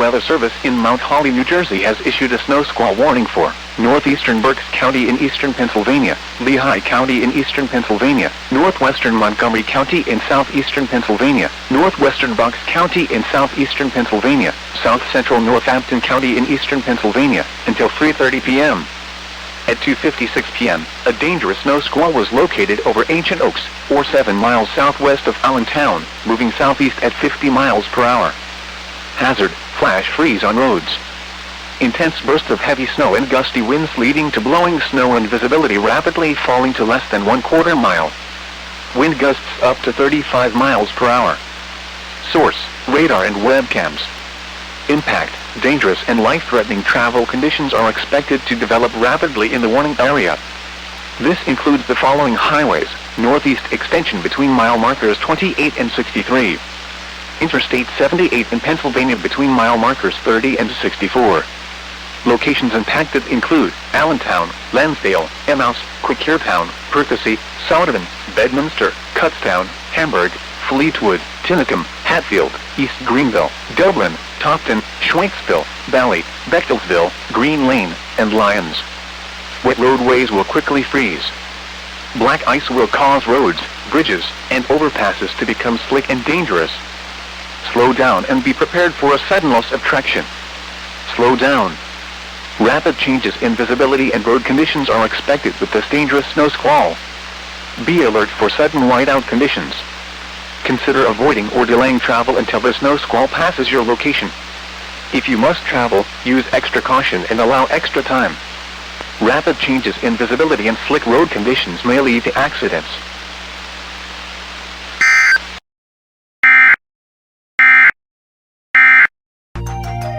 Weather Service in Mount Holly, New Jersey has issued a snow squall warning for northeastern Berks County in eastern Pennsylvania, Lehigh County in eastern Pennsylvania, northwestern Montgomery County in southeastern Pennsylvania, northwestern Bucks County in southeastern Pennsylvania, south central Northampton County in eastern Pennsylvania, until 3:30 p.m. At 2:56 p.m., a dangerous snow squall was located over Ancient Oaks, or 7 miles southwest of Allentown, moving southeast at 50 miles per hour. Hazard: flash freeze on roads. Intense bursts of heavy snow and gusty winds leading to blowing snow and visibility rapidly falling to less than 1/4 mile. Wind gusts up to 35 miles per hour. Source: radar and webcams. Impact: dangerous and life-threatening travel conditions are expected to develop rapidly in the warning area. This includes the following highways: northeast extension between mile markers 28 and 63. Interstate 78 in Pennsylvania between mile markers 30 and 64. Locations impacted include Allentown, Lansdale, Emmaus, Quakertown, Percy, Souderton, Bedminster, Kutztown, Hamburg, Fleetwood, Tinicum, Hatfield, East Greenville, Dublin, Tofton, Schwenksville, Bally, Bechtelsville, Green Lane, and Lyons. Wet roadways will quickly freeze. Black ice will cause roads, bridges, and overpasses to become slick and dangerous. Slow down and be prepared for a sudden loss of traction. Slow down. Rapid changes in visibility and road conditions are expected with this dangerous snow squall. Be alert for sudden whiteout conditions. Consider avoiding or delaying travel until the snow squall passes your location. If you must travel, use extra caution and allow extra time. Rapid changes in visibility and slick road conditions may lead to accidents.